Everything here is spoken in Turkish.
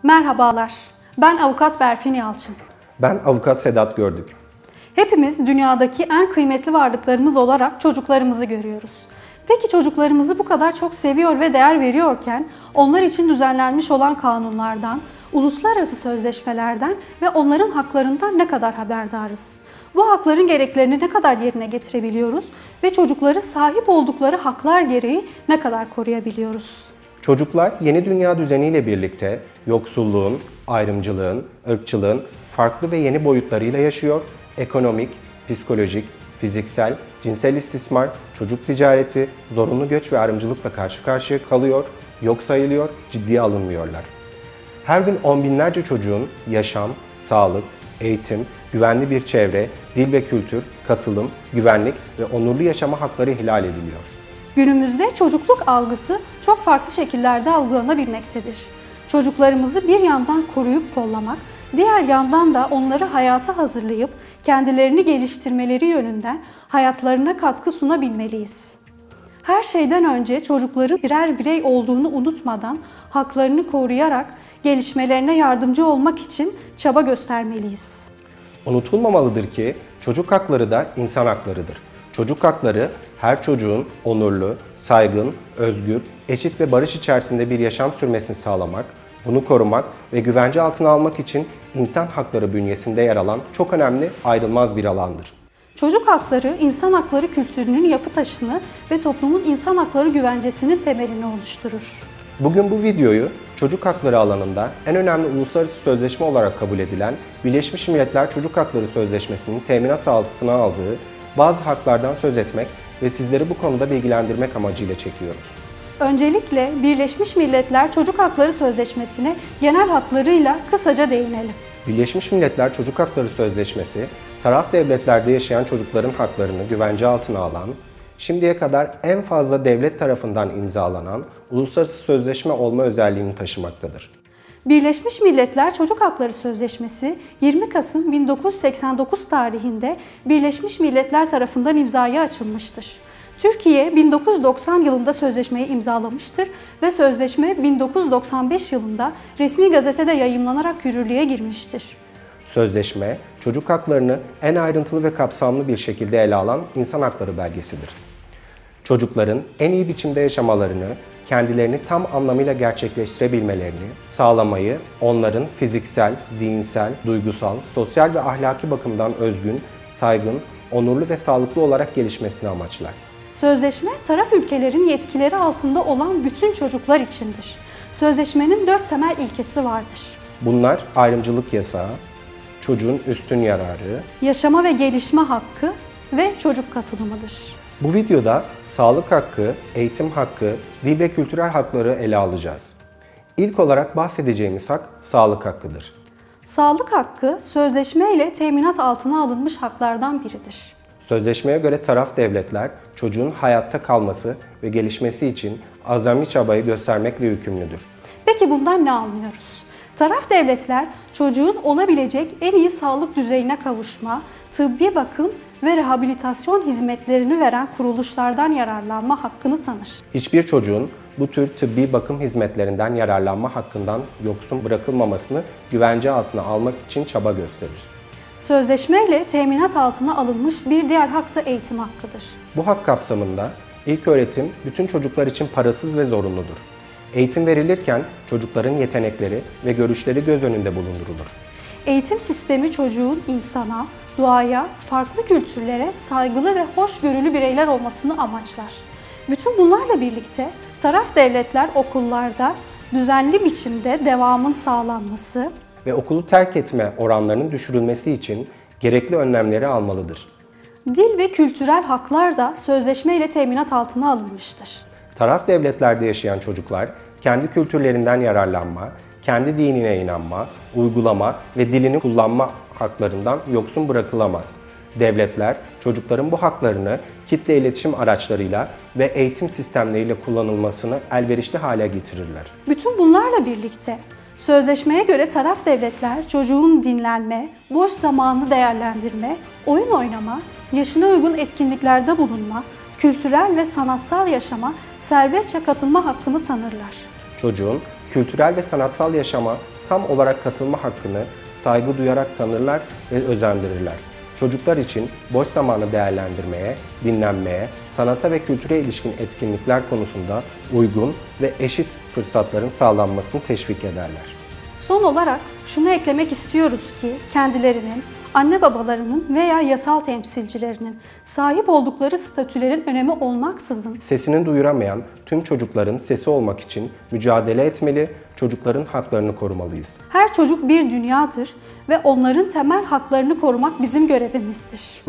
Merhabalar, ben Avukat Berfin Yalçın. Ben Avukat Sedat Gördük. Hepimiz dünyadaki en kıymetli varlıklarımız olarak çocuklarımızı görüyoruz. Peki çocuklarımızı bu kadar çok seviyor ve değer veriyorken onlar için düzenlenmiş olan kanunlardan, uluslararası sözleşmelerden ve onların haklarından ne kadar haberdarız? Bu hakların gereklerini ne kadar yerine getirebiliyoruz ve çocukları sahip oldukları haklar gereği ne kadar koruyabiliyoruz? Çocuklar yeni dünya düzeniyle birlikte yoksulluğun, ayrımcılığın, ırkçılığın farklı ve yeni boyutlarıyla yaşıyor, ekonomik, psikolojik, fiziksel, cinsel istismar, çocuk ticareti, zorunlu göç ve ayrımcılıkla karşı karşıya kalıyor, yok sayılıyor, ciddiye alınmıyorlar. Her gün on binlerce çocuğun yaşam, sağlık, eğitim, güvenli bir çevre, dil ve kültür, katılım, güvenlik ve onurlu yaşama hakları ihlal ediliyor. Günümüzde çocukluk algısı çok farklı şekillerde algılanabilmektedir. Çocuklarımızı bir yandan koruyup kollamak, diğer yandan da onları hayata hazırlayıp kendilerini geliştirmeleri yönünden hayatlarına katkı sunabilmeliyiz. Her şeyden önce çocukların birer birey olduğunu unutmadan haklarını koruyarak gelişmelerine yardımcı olmak için çaba göstermeliyiz. Unutulmamalıdır ki çocuk hakları da insan haklarıdır. Çocuk hakları her çocuğun onurlu, saygın, özgür, eşit ve barış içerisinde bir yaşam sürmesini sağlamak, bunu korumak ve güvence altına almak için insan hakları bünyesinde yer alan çok önemli, ayrılmaz bir alandır. Çocuk hakları, insan hakları kültürünün yapı taşını ve toplumun insan hakları güvencesinin temelini oluşturur. Bugün bu videoyu çocuk hakları alanında en önemli uluslararası sözleşme olarak kabul edilen Birleşmiş Milletler Çocuk Hakları Sözleşmesi'nin teminat altına aldığı bazı haklardan söz etmek ve sizleri bu konuda bilgilendirmek amacıyla çekiyoruz. Öncelikle Birleşmiş Milletler Çocuk Hakları Sözleşmesi'ne genel hatlarıyla kısaca değinelim. Birleşmiş Milletler Çocuk Hakları Sözleşmesi, taraf devletlerde yaşayan çocukların haklarını güvence altına alan, şimdiye kadar en fazla devlet tarafından imzalanan uluslararası sözleşme olma özelliğini taşımaktadır. Birleşmiş Milletler Çocuk Hakları Sözleşmesi 20 Kasım 1989 tarihinde Birleşmiş Milletler tarafından imzaya açılmıştır. Türkiye 1990 yılında sözleşmeyi imzalamıştır ve sözleşme 1995 yılında resmi gazetede yayımlanarak yürürlüğe girmiştir. Sözleşme, çocuk haklarını en ayrıntılı ve kapsamlı bir şekilde ele alan insan hakları belgesidir. Çocukların en iyi biçimde yaşamalarını, kendilerini tam anlamıyla gerçekleştirebilmelerini sağlamayı, onların fiziksel, zihinsel, duygusal, sosyal ve ahlaki bakımdan özgün, saygın, onurlu ve sağlıklı olarak gelişmesini amaçlar. Sözleşme, taraf ülkelerin yetkileri altında olan bütün çocuklar içindir. Sözleşmenin 4 temel ilkesi vardır. Bunlar ayrımcılık yasağı, çocuğun üstün yararı, yaşama ve gelişme hakkı ve çocuk katılımıdır. Bu videoda sağlık hakkı, eğitim hakkı, dil ve kültürel hakları ele alacağız. İlk olarak bahsedeceğimiz hak sağlık hakkıdır. Sağlık hakkı, sözleşme ile teminat altına alınmış haklardan biridir. Sözleşmeye göre taraf devletler çocuğun hayatta kalması ve gelişmesi için azami çabayı göstermekle yükümlüdür. Peki bundan ne anlıyoruz? Taraf devletler çocuğun olabilecek en iyi sağlık düzeyine kavuşma, tıbbi bakım ve rehabilitasyon hizmetlerini veren kuruluşlardan yararlanma hakkını tanır. Hiçbir çocuğun bu tür tıbbi bakım hizmetlerinden yararlanma hakkından yoksun bırakılmamasını güvence altına almak için çaba gösterir. Sözleşmeyle teminat altına alınmış bir diğer hak da eğitim hakkıdır. Bu hak kapsamında ilköğretim bütün çocuklar için parasız ve zorunludur. Eğitim verilirken çocukların yetenekleri ve görüşleri göz önünde bulundurulur. Eğitim sistemi çocuğun insana, doğaya, farklı kültürlere saygılı ve hoşgörülü bireyler olmasını amaçlar. Bütün bunlarla birlikte taraf devletler okullarda düzenli biçimde devamın sağlanması ve okulu terk etme oranlarının düşürülmesi için gerekli önlemleri almalıdır. Dil ve kültürel haklar da sözleşme ile teminat altına alınmıştır. Taraf devletlerde yaşayan çocuklar kendi kültürlerinden yararlanma, kendi dinine inanma, uygulama ve dilini kullanma haklarından yoksun bırakılamaz. Devletler çocukların bu haklarını kitle iletişim araçlarıyla ve eğitim sistemleriyle kullanılmasını elverişli hale getirirler. Bütün bunlarla birlikte sözleşmeye göre taraf devletler çocuğun dinlenme, boş zamanını değerlendirme, oyun oynama, yaşına uygun etkinliklerde bulunma, kültürel ve sanatsal yaşama serbestçe katılma hakkını tanırlar. Çocuğun kültürel ve sanatsal yaşama tam olarak katılma hakkını saygı duyarak tanırlar ve özendirirler. Çocuklar için boş zamanı değerlendirmeye, dinlenmeye, sanata ve kültüre ilişkin etkinlikler konusunda uygun ve eşit fırsatların sağlanmasını teşvik ederler. Son olarak şunu eklemek istiyoruz ki kendilerinin, anne babalarının veya yasal temsilcilerinin sahip oldukları statülerin önemi olmaksızın Sesini duyuramayan tüm çocukların sesi olmak için mücadele etmeli, çocukların haklarını korumalıyız. her çocuk bir dünyadır ve onların temel haklarını korumak bizim görevimizdir.